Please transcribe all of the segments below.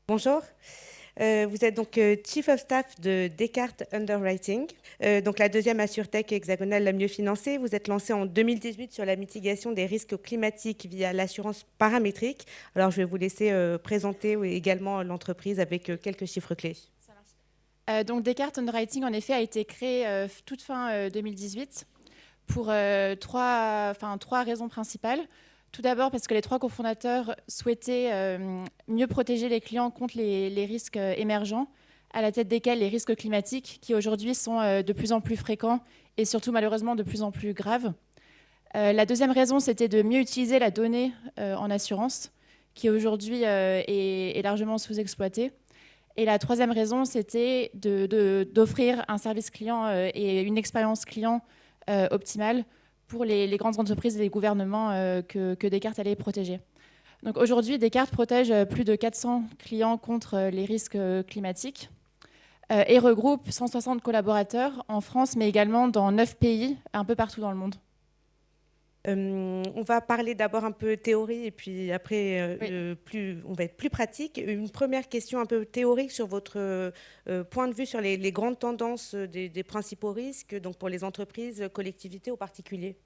Bonjour. Vous êtes donc Chief of Staff de Descartes Underwriting, donc la deuxième assurtech hexagonale la mieux financée. Vous êtes lancé en 2018 sur la mitigation des risques climatiques via l'assurance paramétrique. Alors, je vais vous laisser présenter également l'entreprise avec quelques chiffres clés. Donc Descartes Underwriting, en effet, a été créé toute fin 2018 pour trois raisons principales. Tout d'abord parce que les trois cofondateurs souhaitaient mieux protéger les clients contre les risques émergents, à la tête desquels les risques climatiques, qui aujourd'hui sont de plus en plus fréquents et surtout malheureusement de plus en plus graves. La deuxième raison, c'était de mieux utiliser la donnée en assurance, qui aujourd'hui est largement sous-exploitée. Et la troisième raison, c'était d'offrir un service client et une expérience client optimale pour les grandes entreprises et les gouvernements que Descartes allait protéger. Donc aujourd'hui, Descartes protège plus de 400 clients contre les risques climatiques et regroupe 160 collaborateurs en France, mais également dans 9 pays, un peu partout dans le monde. On va parler d'abord un peu théorie et puis après, on va être plus pratique. Une première question un peu théorique sur votre point de vue sur les grandes tendances des principaux risques, donc pour les entreprises, collectivités ou particuliers.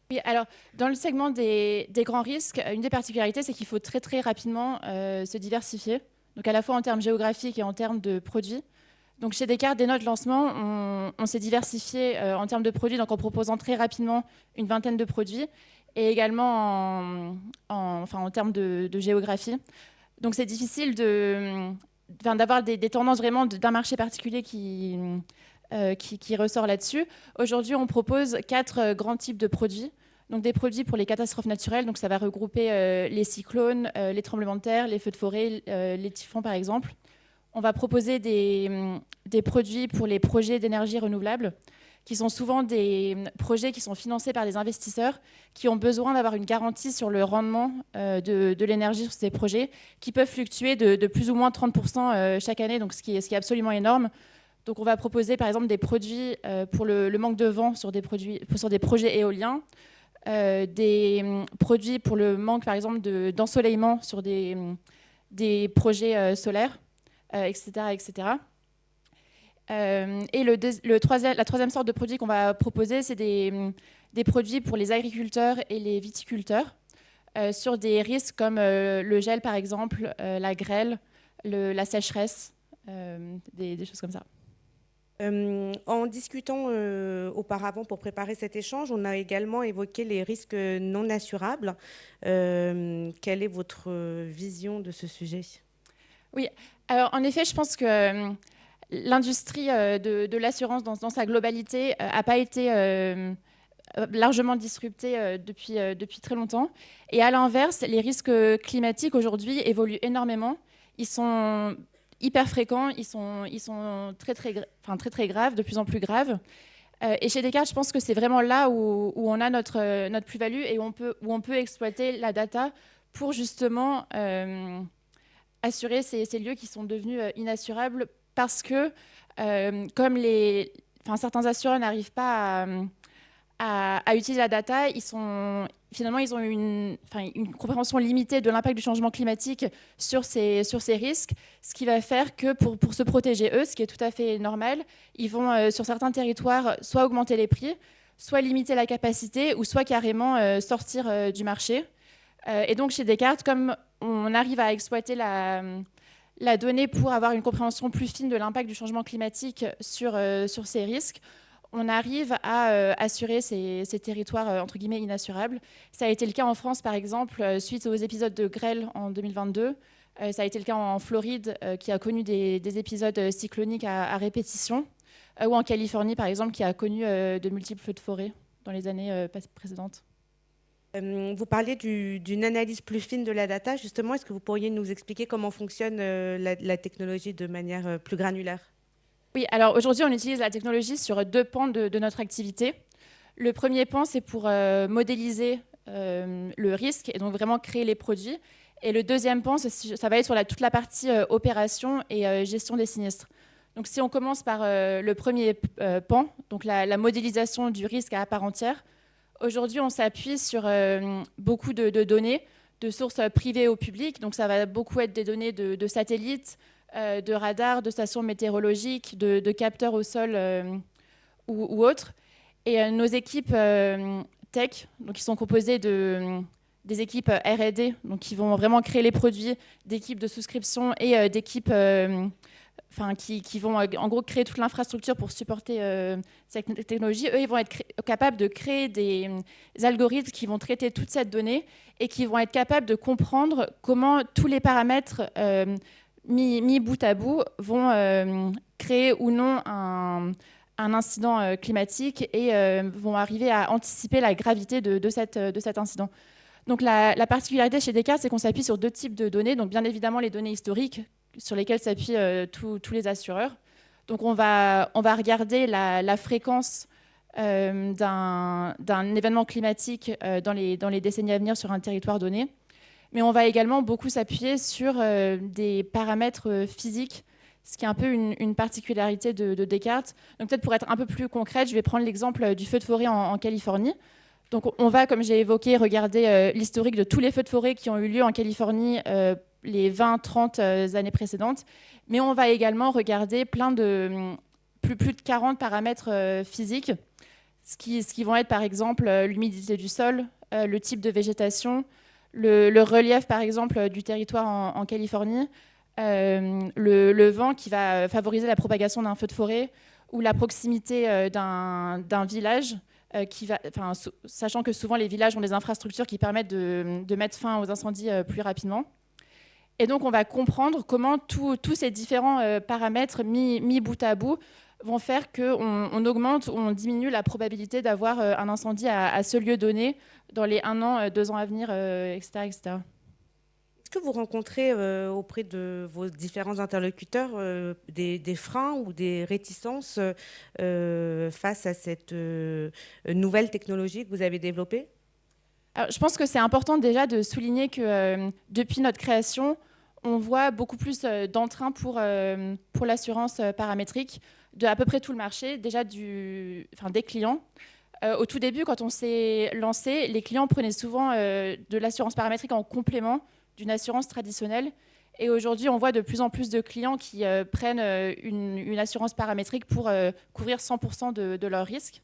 Oui, alors dans le segment des grands risques, une des particularités, c'est qu'il faut très très rapidement se diversifier, donc à la fois en termes géographiques et en termes de produits. Donc chez Descartes, dès notre lancement, on s'est diversifié en termes de produits, donc en proposant très rapidement une vingtaine de produits, et également en termes de géographie. Donc c'est difficile d'avoir des tendances vraiment d'un marché particulier qui ressort là-dessus. Aujourd'hui, on propose 4 grands types de produits. Donc des produits pour les catastrophes naturelles, donc ça va regrouper les cyclones, les tremblements de terre, les feux de forêt, les typhons par exemple. On va proposer des produits pour les projets d'énergie renouvelable, qui sont souvent des projets qui sont financés par des investisseurs qui ont besoin d'avoir une garantie sur le rendement de l'énergie sur ces projets, qui peuvent fluctuer de plus ou moins 30% chaque année, donc ce qui est absolument énorme. Donc on va proposer par exemple des produits pour le manque de vent sur des projets éoliens, des produits pour le manque par exemple d'ensoleillement sur des projets solaires, etc., etc. Et la troisième sorte de produit qu'on va proposer, c'est des produits pour les agriculteurs et les viticulteurs sur des risques comme le gel, par exemple, la grêle, la sécheresse, des choses comme ça. En discutant auparavant pour préparer cet échange, on a également évoqué les risques non assurables. Quelle est votre vision de ce sujet ? Oui, alors en effet, je pense que l'industrie de l'assurance dans sa globalité n'a pas été largement disruptée depuis très longtemps. Et à l'inverse, les risques climatiques aujourd'hui évoluent énormément. Ils sont hyper fréquents, ils sont très graves, de plus en plus graves. Et chez Descartes, je pense que c'est vraiment là où on a notre plus-value et où on peut exploiter la data pour justement assurer ces lieux qui sont devenus inassurables parce que, comme certains assureurs n'arrivent pas à utiliser la data, finalement, ils ont une compréhension limitée de l'impact du changement climatique sur ces risques, ce qui va faire que pour se protéger eux, ce qui est tout à fait normal, ils vont sur certains territoires soit augmenter les prix, soit limiter la capacité, ou soit carrément sortir du marché. Et donc chez Descartes, comme on arrive à exploiter la donnée pour avoir une compréhension plus fine de l'impact du changement climatique sur ces risques, on arrive à assurer ces territoires entre guillemets inassurables. Ça a été le cas en France, par exemple, suite aux épisodes de grêle en 2022. Ça a été le cas en Floride, qui a connu des épisodes cycloniques à répétition, ou en Californie, par exemple, qui a connu de multiples feux de forêt dans les années précédentes. Vous parliez d'une analyse plus fine de la data. Justement, est-ce que vous pourriez nous expliquer comment fonctionne la technologie de manière plus granulaire ? Oui, alors aujourd'hui, on utilise la technologie sur 2 pans de notre activité. Le premier pan, c'est pour modéliser le risque et donc vraiment créer les produits. Et le deuxième pan, ça va être sur toute la partie opération et gestion des sinistres. Donc si on commence par le premier pan, donc la modélisation du risque à part entière, aujourd'hui, on s'appuie sur beaucoup de données, sources privées ou publiques. Donc ça va beaucoup être des données de satellites, de radars, de stations météorologiques, de capteurs au sol ou autres. Et nos équipes tech, donc qui sont composées des équipes R&D, donc qui vont vraiment créer les produits, d'équipes de souscription et d'équipes qui vont en gros créer toute l'infrastructure pour supporter cette technologie. Eux, ils vont être capables de créer des algorithmes qui vont traiter toute cette donnée et qui vont être capables de comprendre comment tous les paramètres mis bout à bout vont créer ou non un incident climatique et vont arriver à anticiper la gravité de cet incident. Donc la particularité chez Descartes, c'est qu'on s'appuie sur 2 types de données. Donc bien évidemment les données historiques sur lesquelles s'appuient tous les assureurs. Donc on va regarder la fréquence d'un événement climatique dans les décennies à venir sur un territoire donné. Mais on va également beaucoup s'appuyer sur des paramètres physiques, ce qui est un peu une particularité de Descartes. Donc peut-être pour être un peu plus concrète, je vais prendre l'exemple du feu de forêt en Californie. Donc on va, comme j'ai évoqué, regarder l'historique de tous les feux de forêt qui ont eu lieu en Californie les 20-30 années précédentes. Mais on va également regarder plein de plus de 40 paramètres physiques, ce qui vont être par exemple l'humidité du sol, le type de végétation, le relief par exemple du territoire en Californie, le vent qui va favoriser la propagation d'un feu de forêt ou la proximité d'un village. Sachant que souvent les villages ont des infrastructures qui permettent de mettre fin aux incendies plus rapidement. Et donc on va comprendre comment tous ces différents paramètres mis bout à bout vont faire qu'on augmente ou on diminue la probabilité d'avoir un incendie à ce lieu donné dans les 1 an, 2 ans à venir, etc., etc. Est-ce que vous rencontrez auprès de vos différents interlocuteurs des freins ou des réticences face à cette nouvelle technologie que vous avez développée ? Alors, je pense que c'est important déjà de souligner que depuis notre création, on voit beaucoup plus d'entrain pour l'assurance paramétrique de à peu près tout le marché, déjà des clients. Au tout début, quand on s'est lancé, les clients prenaient souvent de l'assurance paramétrique en complément d'une assurance traditionnelle. Et aujourd'hui, on voit de plus en plus de clients qui prennent une assurance paramétrique pour couvrir 100% de leurs risques.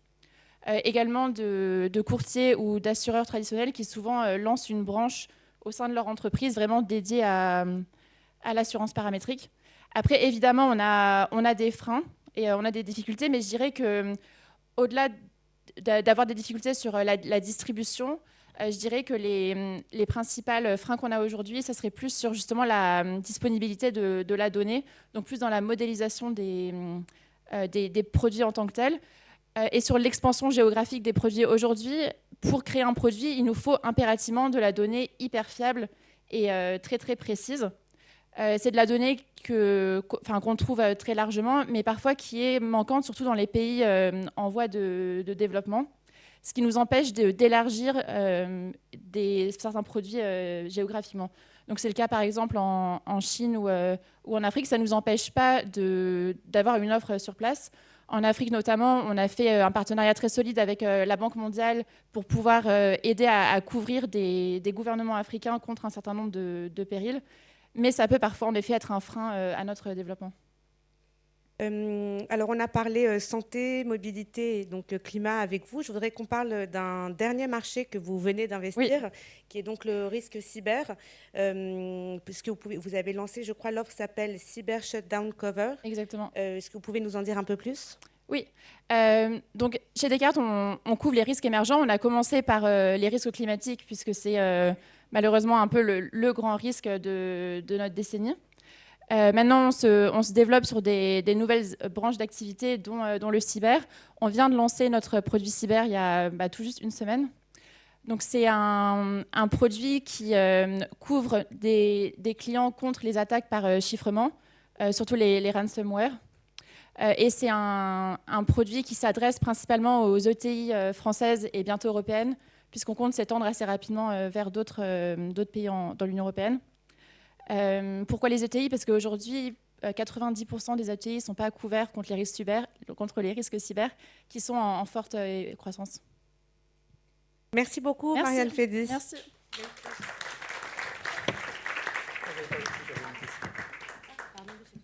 Également de courtiers ou d'assureurs traditionnels qui souvent lancent une branche au sein de leur entreprise vraiment dédiée à l'assurance paramétrique. Après, évidemment, on a des freins et on a des difficultés, mais je dirais qu'au-delà d'avoir des difficultés sur la distribution, je dirais que les principales freins qu'on a aujourd'hui, ça serait plus sur justement la disponibilité de la donnée, donc plus dans la modélisation des produits en tant que tels, et sur l'expansion géographique des produits. Aujourd'hui, pour créer un produit, il nous faut impérativement de la donnée hyper fiable et très très précise. C'est de la donnée qu'on trouve très largement, mais parfois qui est manquante, surtout dans les pays en voie de développement, ce qui nous empêche d'élargir certains produits géographiquement. Donc c'est le cas par exemple en Chine ou en Afrique. Ça ne nous empêche pas d'avoir une offre sur place. En Afrique notamment, on a fait un partenariat très solide avec la Banque mondiale pour pouvoir aider à couvrir des gouvernements africains contre un certain nombre de périls. Mais ça peut parfois en effet être un frein à notre développement. Alors on a parlé santé, mobilité et donc climat avec vous. Je voudrais qu'on parle d'un dernier marché que vous venez d'investir, qui est donc le risque cyber, puisque vous avez lancé, je crois, l'offre s'appelle Cyber Shutdown Cover. Exactement. Est-ce que vous pouvez nous en dire un peu plus ? Oui. Donc chez Descartes, on couvre les risques émergents. On a commencé par les risques climatiques, puisque c'est malheureusement un peu le grand risque de notre décennie. Maintenant, on se développe sur des nouvelles branches d'activité, dont le cyber. On vient de lancer notre produit cyber il y a tout juste une semaine. Donc, c'est un produit qui couvre des clients contre les attaques par chiffrement, surtout les ransomware. Et c'est un produit qui s'adresse principalement aux ETI françaises et bientôt européennes, puisqu'on compte s'étendre assez rapidement vers d'autres pays dans l'Union européenne. Pourquoi les ETI ? Parce qu'aujourd'hui, 90% des ETI ne sont pas couverts contre les risques cyber qui sont en forte croissance. Merci beaucoup, Merci. Marianne Fédis. Merci.